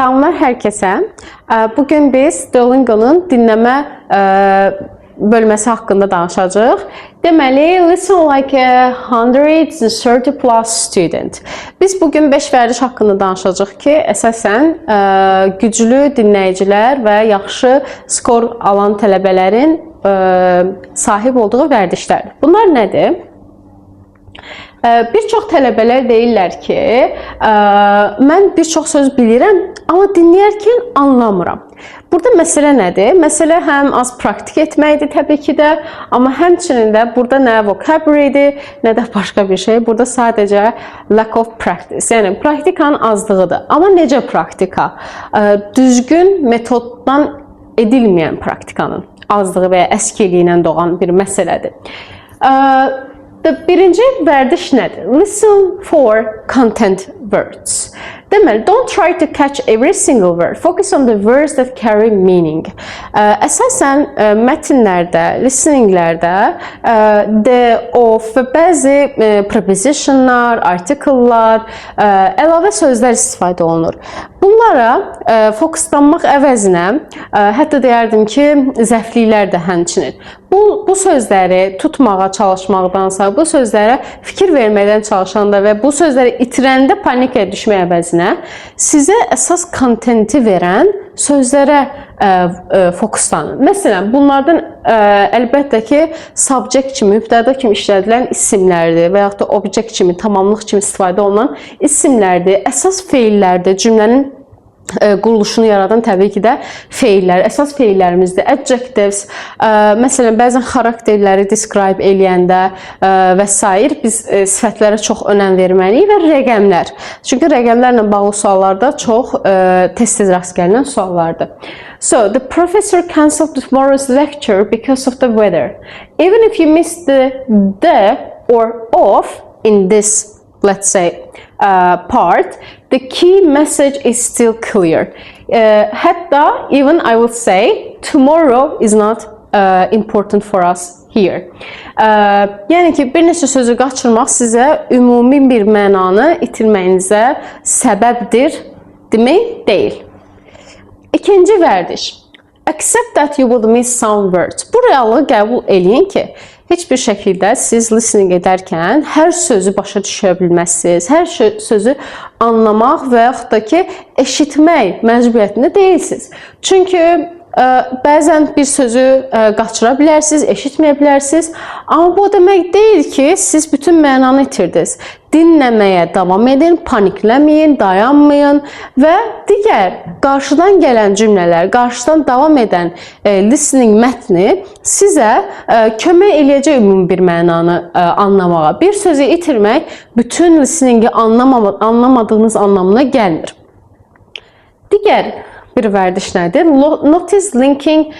Salamlar hər kəsə. Bugün biz Duolingo'nun dinləmə bölməsi haqqında danışacağıq. Deməli, listen like 130 plus student. Biz bugün 5 vərdiş haqqında danışacağıq ki, əsasən güclü dinləyicilər və yaxşı skor alan tələbələrin sahib olduğu vərdişlər. Bunlar nədir? Bir çox tələbələr deyirlər ki, mən bir çox söz bilirəm, amma dinləyərkən anlamıram. Burada məsələ nədir? Məsələ həm az praktik etməkdir təbii ki də, amma həmçinin də burada nə vocabulary'dir, nə də başqa bir şey. Burada sadəcə lack of practice, yəni praktikanın azlığıdır. Amma necə praktika? Düzgün metoddan edilməyən praktikanın azlığı və ya əskiliyindən doğan bir məsələdir. Birinci vərdiş nədir? Listen for content words. Deməli, don't try to catch every single word. Focus on the words that carry meaning. Əsasən mətnlərdə, listeninglərdə the, of və bəzi prepositionlar, article'lar, əlavə sözlər istifadə olunur. Bunlara fokuslanmaq əvəzinə, hətta deyərdim ki, zəfliklər də həmçinin. Bu sözləri tutmağa çalışmaqdansa, bu sözlərə fikir verməkdən çalışanda və bu sözləri itirəndə panikaya düşmək əvəzinə sizə əsas kontenti verən sözlərə fokuslanın. Məsələn, bunlardan əlbəttə ki, subject kimi, mübtəda kimi işlədilən isimlərdir və yaxud da object kimi, tamamlıq kimi istifadə olunan isimlərdir, əsas feillərdir, cümlənin quruluşunu yaradan təbii ki də feillər, əsas feillərimizdir, adjectives, məsələn, bəzən xarakterləri describe eləyəndə və s. biz sifətlərə çox önəm verməliyik və rəqəmlər. Çünki rəqəmlərlə bağlı suallarda çox tez-tez rast gəlinən suallardır. So, the professor cancelled tomorrow's lecture because of the weather. Even if you missed the or of in this, let's say, part, the key message is still clear. Hatta, even I will say, tomorrow is not important for us here. Yəni ki, bir neçə sözü qaçırmaq sizə ümumi bir mənanı itirməyinizə səbəbdir, demək deyil. İkinci vərdiş. Accept that you will miss some words. Bu reallığı qəbul eləyin ki, heç bir şəkildə siz listening edərkən hər sözü başa düşə bilməzsiniz, hər sözü anlamaq və yaxud da ki, eşitmək məcburiyyətində deyilsiniz. Çünki bəzən bir sözü qaçıra bilərsiniz, eşitməyə bilərsiniz, amma bu demək deyil ki, siz bütün mənanı itirdiniz. Dinləməyə davam edin, panikləməyin, dayanmayın və digər qarşıdan gələn cümlələr, qarşıdan davam edən listening mətni sizə kömək eləyəcək ümumi bir mənanı anlamağa. Bir sözü itirmək bütün listeningi anlamadığınız anlamına gəlmir. Digər bir vərdiş nədir? Notice linking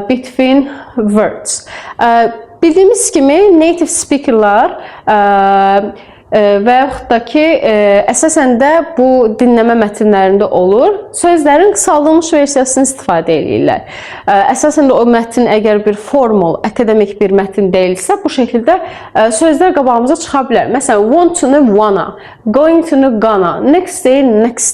between words. Bildiyimiz kimi native speakerlar və yaxud da ki, əsasən də bu dinləmə mətnlərində olur, sözlərin qısaldılmış versiyasını istifadə edirlər. Əsasən də o mətn əgər bir formal, akademik bir mətn deyilsə, bu şəkildə sözlər qabağımıza çıxa bilər. Məsələn, want to-nu wanna, going to-nu gonna, next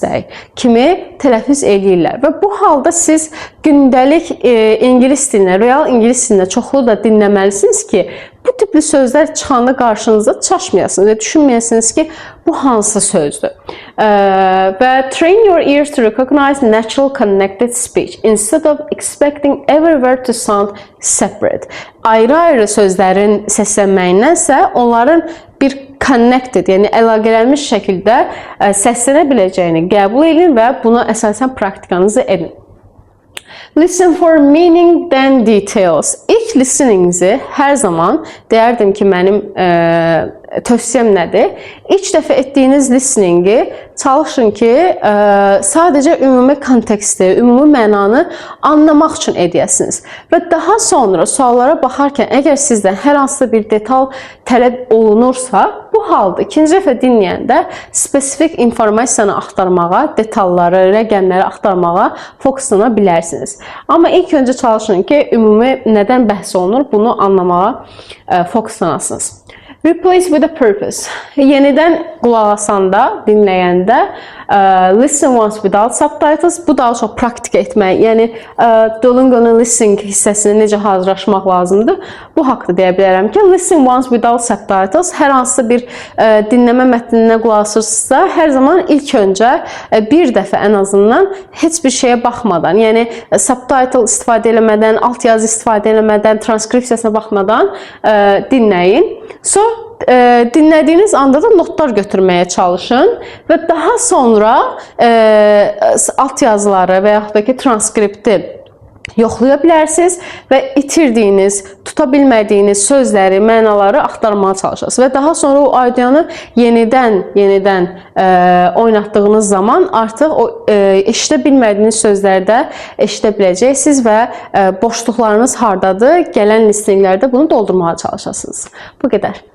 day kimi tələffüz edirlər. Və bu halda siz gündəlik ingilis dilində, real ingilis dilində çoxlu da dinləməlisiniz ki, bu tipli sözlər çıxanda qarşınızda çaşmayasınız və düşünməyəsiniz ki, bu hansı sözdür. Və train your ears to recognize natural connected speech instead of expecting every word to sound separate. Ayrı-ayrı sözlərin səslənməyindənsə onların bir connected, yəni əlaqələnmiş şəkildə səslənə biləcəyini qəbul edin və buna əsasən praktikanızı edin. Listen for meaning than details. İlk listeninginizi hər zaman deyərdim ki, mənim tövsiyəm nədir? İlk dəfə etdiyiniz listeningi çalışın ki, sadəcə ümumi konteksti, ümumi mənanı anlamaq üçün edəsiniz. Və daha sonra suallara baxarkən, əgər sizdən hər hansısa bir detal tələb olunursa, bu halda ikinci dəfə dinləyəndə spesifik informasiyanı axtarmağa, detalları, rəqəmləri axtarmağa fokuslana bilərsiniz. Amma ilk öncə çalışın ki, ümumi nədən bəhs olunur, bunu anlamağa fokuslanasınız. Replace with a purpose. Yenidən qulaq asanda, dinləyəndə listen once without subtitles, bu daha çox praktik etmək, yəni Duolingo'nun listening hissəsini necə hazırlaşmaq lazımdır. Bu haqda deyə bilərəm ki, listen once without subtitles, hər hansısa bir dinləmə mətninə qulaq asırsınızsa, hər zaman ilk öncə bir dəfə ən azından heç bir şeyə baxmadan, yəni subtitle istifadə eləmədən, alt yazı istifadə eləmədən, transkripsiyasına baxmadan dinləyin. Dinlədiyiniz anda da notlar götürməyə çalışın və daha sonra alt yazıları və yaxud da ki, transkripti yoxlaya bilərsiniz və itirdiyiniz, tuta bilmədiyiniz sözləri, mənaları axtarmağa çalışırsınız və daha sonra o audio'nu yenidən oynatdığınız zaman artıq o eşidə bilmədiyiniz sözləri də eşidə biləcəksiniz və boşluqlarınız hardadır, gələn listinglərdə bunu doldurmağa çalışasınız. Bu qədər.